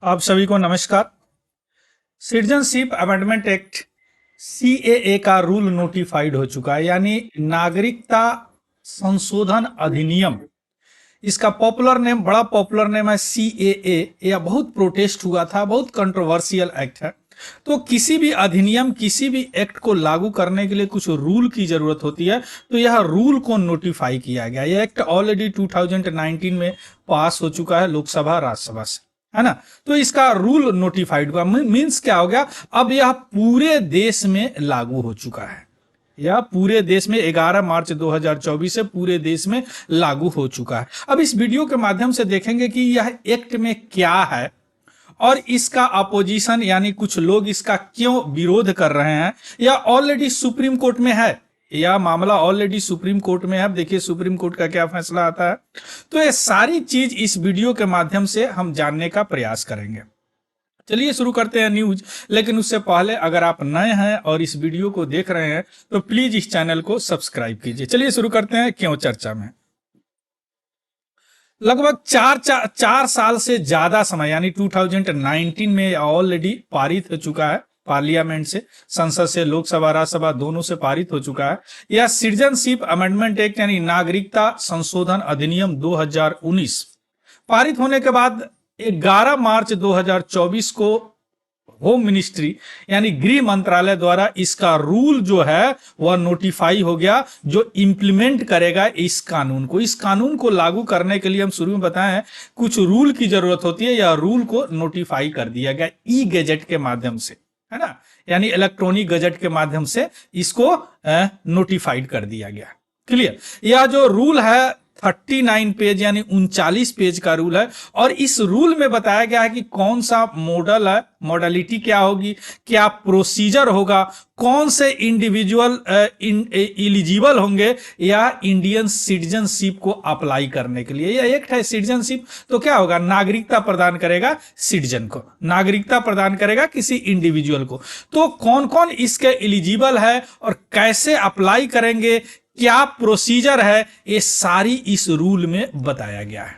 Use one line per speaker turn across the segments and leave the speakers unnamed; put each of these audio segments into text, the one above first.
आप सभी को नमस्कार। सिटीजनशिप अमेंडमेंट एक्ट सीएए का रूल नोटिफाइड हो चुका है, यानी नागरिकता संशोधन अधिनियम। इसका पॉपुलर नेम, बड़ा पॉपुलर नेम है सीएए। यह बहुत प्रोटेस्ट हुआ था, बहुत कंट्रोवर्शियल एक्ट है। तो किसी भी अधिनियम, किसी भी एक्ट को लागू करने के लिए कुछ रूल की जरूरत होती है, तो यह रूल को नोटिफाई किया गया। यह एक्ट ऑलरेडी 2019 में पास हो चुका है लोकसभा राज्यसभा से, है ना। तो इसका रूल नोटिफाइड हुआ, मीन्स क्या हो गया, अब यह पूरे देश में लागू हो चुका है। यह पूरे देश में 11 मार्च 2024 से पूरे देश में लागू हो चुका है। अब इस वीडियो के माध्यम से देखेंगे कि यह एक्ट में क्या है और इसका अपोजिशन यानी कुछ लोग इसका क्यों विरोध कर रहे हैं। यह ऑलरेडी सुप्रीम कोर्ट में है, यह मामला ऑलरेडी सुप्रीम कोर्ट में है। अब देखिए सुप्रीम कोर्ट का क्या फैसला आता है। तो ये सारी चीज इस वीडियो के माध्यम से हम जानने का प्रयास करेंगे। चलिए शुरू करते हैं न्यूज। लेकिन उससे पहले अगर आप नए हैं और इस वीडियो को देख रहे हैं तो प्लीज इस चैनल को सब्सक्राइब कीजिए। चलिए शुरू करते हैं क्यों चर्चा में। लगभग चार साल से ज्यादा समय यानी 2019 में ऑलरेडी पारित हो चुका है पार्लियामेंट से, संसद से, लोकसभा राज्यसभा दोनों से पारित हो चुका है। यह सिटीजनशिप अमेंडमेंट एक्ट यानी नागरिकता संशोधन अधिनियम 2019 पारित होने के बाद 11 मार्च 2024 को होम मिनिस्ट्री यानी गृह मंत्रालय द्वारा इसका रूल जो है वह नोटिफाई हो गया, जो इंप्लीमेंट करेगा इस कानून को। इस कानून को लागू करने के लिए हम शुरू में बताएं कुछ रूल की जरूरत होती है। यह रूल को नोटिफाई कर दिया गया ई गैजेट के माध्यम से, है ना, यानी इलेक्ट्रॉनिक गजट के माध्यम से इसको नोटिफाइड कर दिया गया। क्लियर। यह जो रूल है 39 पेज यानी 39 पेज का रूल है और इस रूल में बताया गया है कि कौन सा मॉडल है, मॉडलिटी क्या होगी, क्या प्रोसीजर होगा, कौन से इंडिविजुअल एलिजिबल होंगे या इंडियन सिटीजनशिप को अप्लाई करने के लिए। यह एक है सिटीजनशिप, तो क्या होगा, नागरिकता प्रदान करेगा सिटीजन को, नागरिकता प्रदान करेगा किसी इंडिविजुअल को। तो कौन कौन इसके एलिजिबल है और कैसे अप्लाई करेंगे, क्या प्रोसीजर है, ये सारी इस रूल में बताया गया है।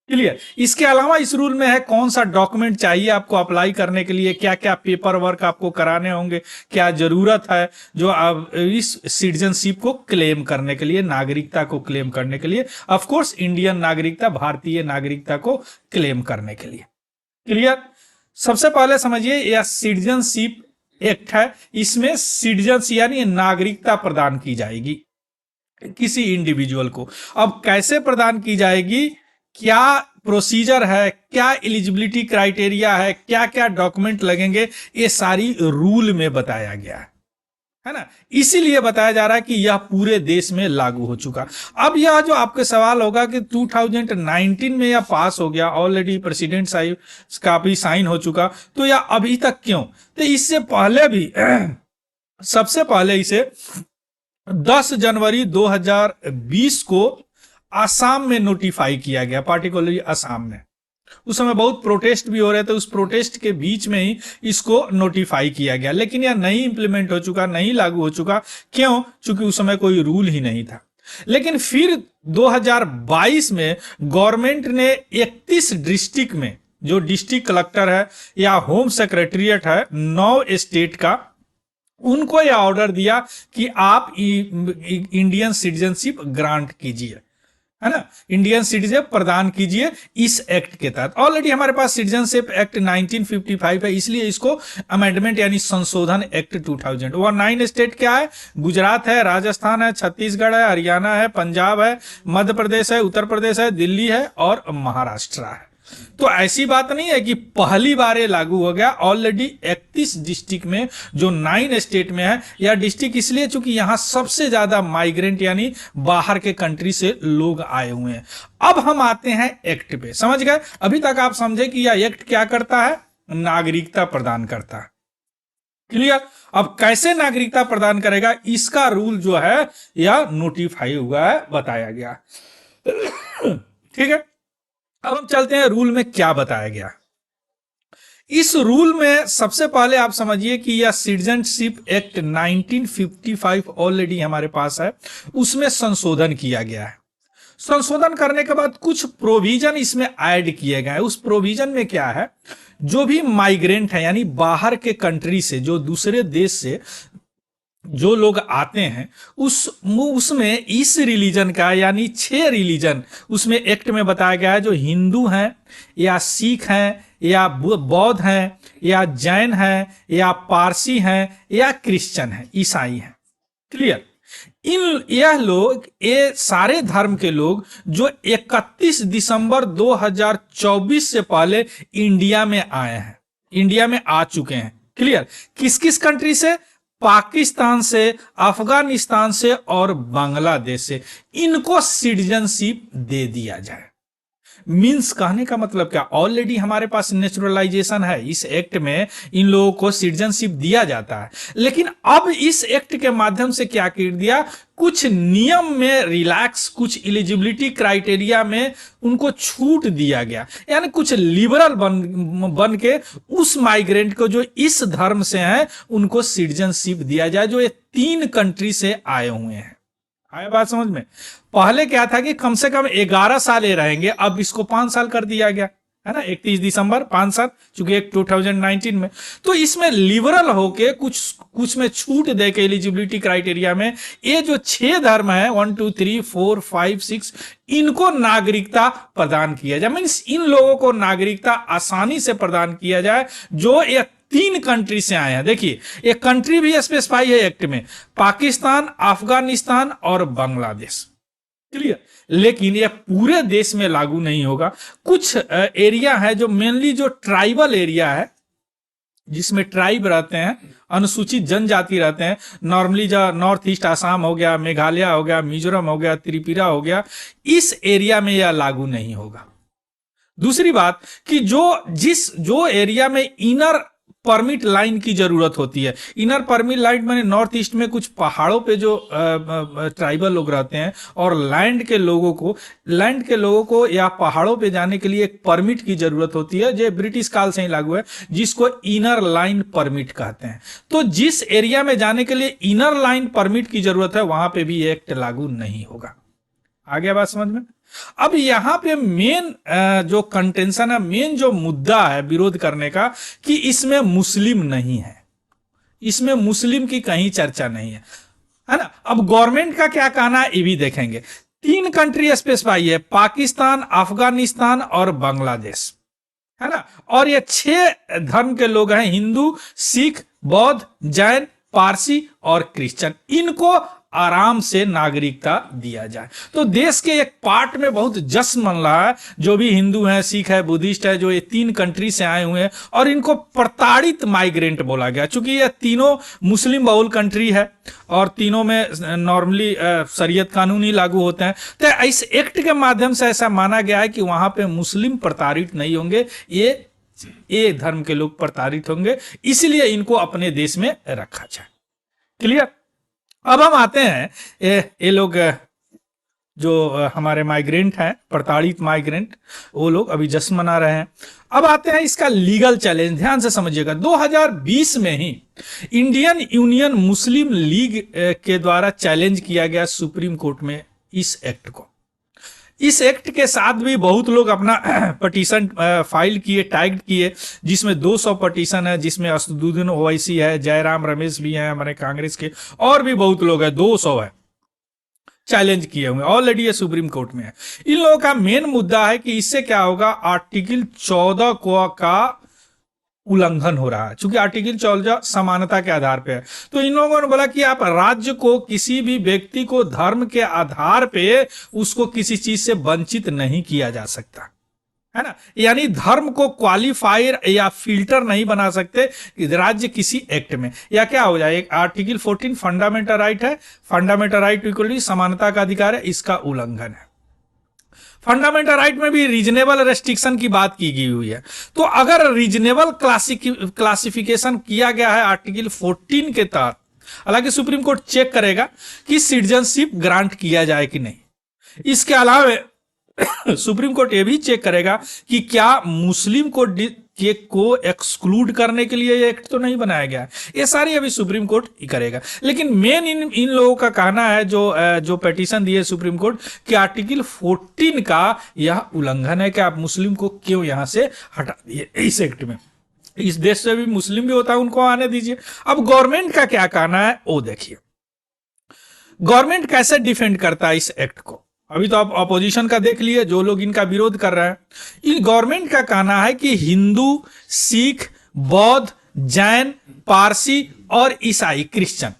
क्लियर। इसके अलावा इस रूल में है कौन सा डॉक्यूमेंट चाहिए आपको अप्लाई करने के लिए, क्या क्या पेपर वर्क आपको कराने होंगे, क्या जरूरत है जो आप इस सिटीजनशिप को क्लेम करने के लिए, नागरिकता को क्लेम करने के लिए, ऑफ कोर्स इंडियन नागरिकता, भारतीय नागरिकता को क्लेम करने के लिए। क्लियर। सबसे पहले समझिए यह सिटीजनशिप एक्ट है, इसमें सिटीजन यानी नागरिकता प्रदान की जाएगी किसी इंडिविजुअल को। अब कैसे प्रदान की जाएगी, क्या प्रोसीजर है, क्या एलिजिबिलिटी क्राइटेरिया है, क्या क्या डॉक्यूमेंट लगेंगे, ये सारी रूल में बताया गया है ना। इसीलिए बताया जा रहा है कि यह पूरे देश में लागू हो चुका। अब यह जो आपके सवाल होगा कि 2019 में यह पास हो गया, ऑलरेडी प्रेसिडेंट साहब का भी साइन हो चुका, तो यह अभी तक क्यों। तो इससे पहले भी सबसे पहले इसे 10 जनवरी 2020 को आसाम में नोटिफाई किया गया, पार्टिकुलरली आसाम में। उस समय बहुत प्रोटेस्ट भी हो रहे थे, उस प्रोटेस्ट के बीच में ही इसको नोटिफाई किया गया, लेकिन यह नहीं इंप्लीमेंट हो चुका, नहीं लागू हो चुका। क्यों? क्योंकि उस समय कोई रूल ही नहीं था। लेकिन फिर 2022 में गवर्नमेंट ने 31 डिस्ट्रिक्ट में, जो डिस्ट्रिक्ट कलेक्टर है या होम सेक्रेटरीट है 9 स्टेट का, उनको यह ऑर्डर दिया कि आप इंडियन सिटीजनशिप ग्रांट कीजिए, है ना, इंडियन सिटीजन प्रदान कीजिए इस एक्ट के तहत। ऑलरेडी हमारे पास सिटीजनशिप एक्ट 1955 है, इसलिए इसको अमेंडमेंट यानी संशोधन एक्ट 2000। वह 9 स्टेट क्या है, गुजरात है, राजस्थान है, छत्तीसगढ़ है, हरियाणा है, पंजाब है, मध्य प्रदेश है, उत्तर प्रदेश है, दिल्ली है और महाराष्ट्र है। तो ऐसी बात नहीं है कि पहली बार ये लागू हो गया, ऑलरेडी 31 डिस्ट्रिक्ट में जो 9 स्टेट में है। यह डिस्ट्रिक्ट इसलिए चूंकि यहां सबसे ज्यादा माइग्रेंट यानी बाहर के कंट्री से लोग आए हुए हैं। अब हम आते हैं एक्ट पे, समझ गए। अभी तक आप समझे कि यह एक्ट क्या करता है, नागरिकता प्रदान करता है। क्लियर। अब कैसे नागरिकता प्रदान करेगा, इसका रूल जो है यह नोटिफाई हुआ है, बताया गया। ठीक है। अब हम चलते हैं रूल में क्या बताया गया। इस रूल में सबसे पहले आप समझिए कि यह सिटीजनशिप एक्ट 1955 ऑलरेडी हमारे पास है, उसमें संशोधन किया गया है। संशोधन करने के बाद कुछ प्रोविजन इसमें ऐड किए गए। उस प्रोविजन में क्या है, जो भी माइग्रेंट है यानी बाहर के कंट्री से, जो दूसरे देश से जो लोग आते हैं, उसमें इस रिलीजन का यानी 6 रिलीजन उसमें एक्ट में बताया गया है, जो हिंदू हैं या सिख हैं या बौद्ध हैं या जैन हैं या पारसी हैं या क्रिश्चियन हैं, ईसाई हैं। क्लियर। यह लोग, ये सारे धर्म के लोग जो 31 दिसंबर 2024 से पहले इंडिया में आए हैं, इंडिया में आ चुके हैं। क्लियर। किस किस कंट्री से? पाकिस्तान से, अफगानिस्तान से और बांग्लादेश से। इनको सिटीजनशिप दे दिया जाए। मीन्स कहने का मतलब क्या, ऑलरेडी हमारे पास नेचुरलाइजेशन है, इस एक्ट में इन लोगों को सिटीजनशिप दिया जाता है। लेकिन अब इस एक्ट के माध्यम से क्या कर दिया, कुछ नियम में रिलैक्स, कुछ एलिजिबिलिटी क्राइटेरिया में उनको छूट दिया गया, यानी कुछ लिबरल बन के उस माइग्रेंट को जो इस धर्म से हैं उनको सिटीजनशिप दिया जाए, जो ये 3 कंट्री से आए हुए हैं। आया बात समझ में? पहले क्या था कि कम से कम 11 साल ये रहेंगे, अब इसको 5 साल कर दिया गया है ना, 31 दिसंबर 5 साल, चूंकि एक 2019 में। तो इसमें लिबरल होके कुछ में छूट दे के एलिजिबिलिटी क्राइटेरिया में ये जो 6 धर्म है 1 2 3 4 5 6 इनको नागरिकता प्रदान किया जाए। मीन्स इन लोगों को नागरिकता आसानी से प्रदान किया जाए जो ये 3 कंट्री से आए हैं। देखिए एक कंट्री भी स्पेसिफाई है एक्ट में, पाकिस्तान, अफगानिस्तान और बांग्लादेश। क्लियर। लेकिन यह पूरे देश में लागू नहीं होगा। कुछ एरिया है जो मेनली जो ट्राइबल एरिया है, जिसमें ट्राइब रहते हैं, अनुसूचित जनजाति रहते हैं, नॉर्मली जो नॉर्थ ईस्ट आसाम हो गया, मेघालय हो गया, मिजोरम हो गया, त्रिपुरा हो गया, इस एरिया में यह लागू नहीं होगा। दूसरी बात कि जो एरिया में इनर परमिट लाइन की जरूरत होती है, इनर परमिट लाइन माने नॉर्थ ईस्ट में कुछ पहाड़ों पे जो ट्राइबल लोग रहते हैं और लैंड के लोगों को या पहाड़ों पे जाने के लिए एक परमिट की जरूरत होती है, जो ब्रिटिश काल से ही लागू है, जिसको इनर लाइन परमिट कहते हैं। तो जिस एरिया में जाने के लिए इनर लाइन परमिट की जरूरत है वहां पे भी एक्ट लागू नहीं होगा। आ गया बात समझ में? अब यहां पे मेन जो कंटेंशन है, मेन जो मुद्दा है विरोध करने का, कि इसमें मुस्लिम नहीं है, इसमें मुस्लिम की कहीं चर्चा नहीं है ना। अब गवर्नमेंट का क्या कहना है ये भी देखेंगे। 3 कंट्री स्पेसिफाई है, पाकिस्तान, अफगानिस्तान और बांग्लादेश, है ना। और ये 6 धर्म के लोग हैं, हिंदू, सिख, बौद्ध, जैन, पारसी और क्रिश्चियन। इनको आराम से नागरिकता दिया जाए। तो देश के एक पार्ट में बहुत जश्न मन रहा है, जो भी हिंदू हैं, सिख है, बुद्धिस्ट है, जो ये 3 कंट्री से आए हुए हैं, और इनको प्रताड़ित माइग्रेंट बोला गया, क्योंकि ये तीनों मुस्लिम बहुल कंट्री है और तीनों में नॉर्मली शरीयत कानून ही लागू होते हैं। तो इस एक्ट के माध्यम से ऐसा माना गया है कि वहां पे मुस्लिम प्रताड़ित नहीं होंगे, ये धर्म के लोग प्रताड़ित होंगे, इसलिए इनको अपने देश में रखा जाए। क्लियर। अब हम आते हैं, ये लोग जो हमारे माइग्रेंट हैं, प्रताड़ित माइग्रेंट, वो लोग अभी जश्न मना रहे हैं। अब आते हैं इसका लीगल चैलेंज, ध्यान से समझिएगा। 2020 में ही इंडियन यूनियन मुस्लिम लीग के द्वारा चैलेंज किया गया सुप्रीम कोर्ट में इस एक्ट को। इस एक्ट के साथ भी बहुत लोग अपना पटिशन फाइल किए, टैग किए, जिसमें 200 पटिशन है, जिसमें असदुद्दीन ओवैसी है, जयराम रमेश भी हैं हमारे कांग्रेस के, और भी बहुत लोग हैं, 200 है चैलेंज किए हुए, ऑलरेडी ये सुप्रीम कोर्ट में है। इन लोगों का मेन मुद्दा है कि इससे क्या होगा, आर्टिकल 14 का उल्लंघन हो रहा है, क्योंकि आर्टिकल 14 समानता के आधार पे है। तो इन लोगों ने बोला कि आप राज्य को, किसी भी व्यक्ति को धर्म के आधार पे उसको किसी चीज से वंचित नहीं किया जा सकता, है ना। यानी धर्म को क्वालिफायर या फिल्टर नहीं बना सकते कि राज्य किसी एक्ट में, या क्या हो जाए, आर्टिकल 14 फंडामेंटल राइट है, फंडामेंटल राइट इक्वली समानता का अधिकार है, इसका उल्लंघन है। फंडामेंटल राइट में भी रीजनेबल रेस्ट्रिक्शन की बात की गई हुई है। तो अगर रीजनेबल क्लासिफिकेशन किया गया है आर्टिकल 14 के तहत, हालांकि सुप्रीम कोर्ट चेक करेगा कि सिटीजनशिप ग्रांट किया जाए कि नहीं। इसके अलावा सुप्रीम कोर्ट यह भी चेक करेगा कि क्या के को एक्सक्लूड करने के लिए ये एक्ट तो नहीं बनाया गया है। ये सारी अभी सुप्रीम कोर्ट ही करेगा। लेकिन मेन इन लोगों का कहना है जो पेटिशन दिए सुप्रीम कोर्ट कि आर्टिकल 14 का यह उल्लंघन है कि आप मुस्लिम को क्यों यहां से हटा दिए इस एक्ट में। इस देश से भी मुस्लिम भी होता है, उनको आने दीजिए। अब गवर्नमेंट का क्या कहना है वो देखिए, गवर्नमेंट कैसे डिफेंड करता है इस एक्ट को। अभी तो आप अपोजिशन का देख लिए, जो लोग इनका विरोध कर रहे हैं। इन गवर्नमेंट का कहना है कि हिंदू, सिख, बौद्ध, जैन, पारसी और ईसाई, क्रिश्चियन,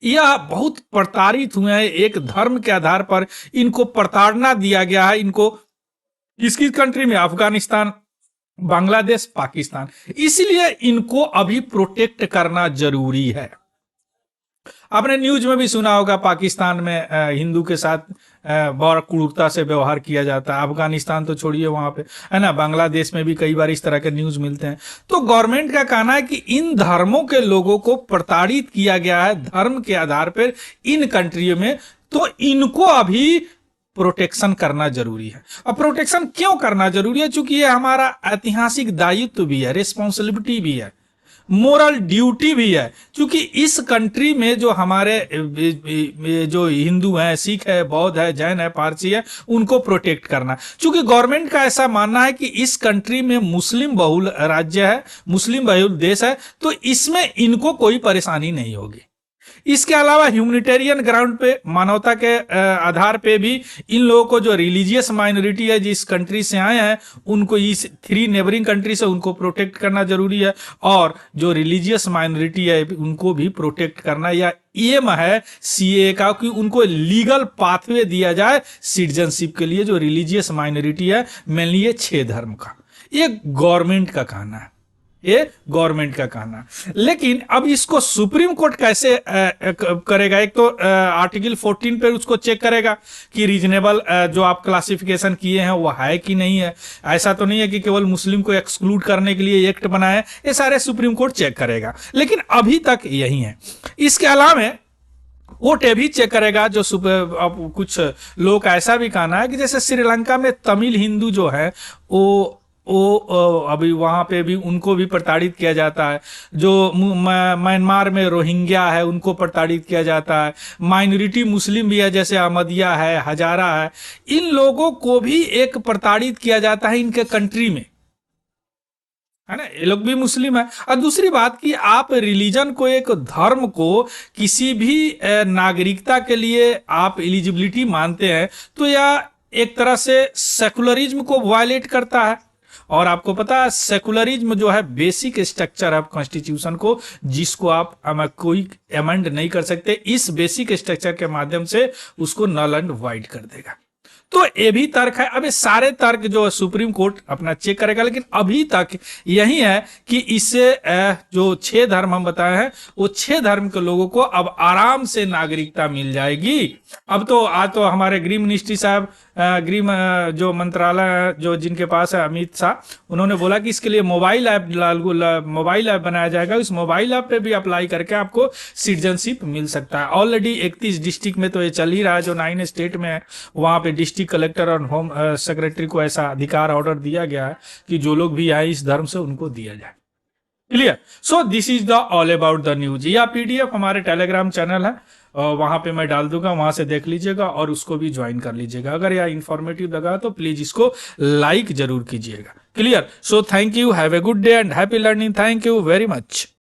यह बहुत प्रताड़ित हुए हैं। एक धर्म के आधार पर इनको प्रताड़ना दिया गया है। इनको किस कंट्री में, अफगानिस्तान, बांग्लादेश, पाकिस्तान, इसलिए इनको अभी प्रोटेक्ट करना जरूरी है। आपने न्यूज में भी सुना होगा, पाकिस्तान में हिंदू के साथ बहुत क्रूरता से व्यवहार किया जाता है। अफगानिस्तान तो छोड़िए, वहां पे है ना, बांग्लादेश में भी कई बार इस तरह के न्यूज मिलते हैं। तो गवर्नमेंट का कहना है कि इन धर्मों के लोगों को प्रताड़ित किया गया है धर्म के आधार पर इन कंट्रियों में, तो इनको अभी प्रोटेक्शन करना जरूरी है। अब प्रोटेक्शन क्यों करना जरूरी है? क्योंकि ये हमारा ऐतिहासिक दायित्व भी है, रिस्पॉन्सिबिलिटी भी है, मोरल ड्यूटी भी है। क्योंकि इस कंट्री में जो हमारे जो हिंदू हैं, सिख है, बौद्ध है, जैन है, पारसी है, उनको प्रोटेक्ट करना। क्योंकि गवर्नमेंट का ऐसा मानना है कि इस कंट्री में मुस्लिम बहुल राज्य है, मुस्लिम बहुल देश है, तो इसमें इनको कोई परेशानी नहीं होगी। इसके अलावा ह्यूमैनिटेरियन ग्राउंड पे, मानवता के आधार पे भी इन लोगों को, जो रिलीजियस माइनॉरिटी है जिस कंट्री से आए हैं, उनको इस 3 नेबरिंग कंट्री से उनको प्रोटेक्ट करना जरूरी है। और जो रिलीजियस माइनॉरिटी है उनको भी प्रोटेक्ट करना या एम है सीए का कि उनको लीगल पाथवे दिया जाए सिटीजनशिप के लिए, जो रिलीजियस माइनॉरिटी है, मेनली ये 6 धर्म का। ये गवर्नमेंट का कहना है, ये गवर्नमेंट का कहना। लेकिन अब इसको सुप्रीम कोर्ट कैसे करेगा? एक तो आर्टिकल 14 पे उसको चेक करेगा कि रीजनेबल जो आप क्लासिफिकेशन किए हैं वो है कि नहीं है। ऐसा तो नहीं है कि केवल मुस्लिम को एक्सक्लूड करने के लिए एक्ट बना है, ये सारे सुप्रीम कोर्ट चेक करेगा। लेकिन अभी तक यही है। इसके अलावा कोर्ट ये भी चेक करेगा, जो अब कुछ लोग का ऐसा भी कहना है कि जैसे श्रीलंका में तमिल हिंदू जो है वो अभी वहां पे भी उनको भी प्रताड़ित किया जाता है। जो म्यांमार में रोहिंग्या है उनको प्रताड़ित किया जाता है। माइनॉरिटी मुस्लिम भी है, जैसे अहमदिया है, हजारा है, इन लोगों को भी एक प्रताड़ित किया जाता है इनके कंट्री में, है ना, ये लोग भी मुस्लिम है। और दूसरी बात कि आप रिलीजन को, एक धर्म को किसी भी नागरिकता के लिए आप एलिजिबिलिटी मानते हैं तो यह एक तरह से सेकुलरिज्म को वायलेट करता है। और आपको पता है सेकुलरिज्म जो है बेसिक स्ट्रक्चर है कॉन्स्टिट्यूशन को, जिसको आप कोई अमेंड नहीं कर सकते। इस बेसिक स्ट्रक्चर के माध्यम से उसको नल एंड वाइड कर देगा। तो ये भी तर्क है। अब ये सारे तर्क जो सुप्रीम कोर्ट अपना चेक करेगा, लेकिन अभी तक यही है कि इससे जो 6 धर्म हम बताए हैं, वो 6 धर्म के लोगों को अब आराम से नागरिकता मिल जाएगी। अब तो आज तो हमारे गृह मिनिस्ट्री साहब, गृह जो मंत्रालय जो जिनके पास है, अमित शाह, उन्होंने बोला कि इसके लिए मोबाइल ऐप बनाया जाएगा। इस मोबाइल ऐप पे भी अप्लाई करके आपको सिटीजनशिप मिल सकता है। ऑलरेडी 31 डिस्ट्रिक्ट में तो ये चल ही रहा है, जो 9 स्टेट में है, वहां पे डिस्ट्रिक्ट कलेक्टर और होम सेक्रेटरी को ऐसा अधिकार ऑर्डर दिया गया है कि जो लोग भी आए इस धर्म से उनको दिया जाए। Clear? So this is the all about the news. या पीडीएफ हमारे टेलीग्राम चैनल है, वहां पे मैं डाल दूंगा, वहां से देख लीजिएगा और उसको भी ज्वाइन कर लीजिएगा। अगर यह इंफॉर्मेटिव लगा तो प्लीज इसको लाइक जरूर कीजिएगा। Clear? So thank you, have a good day and happy learning. Thank you very much.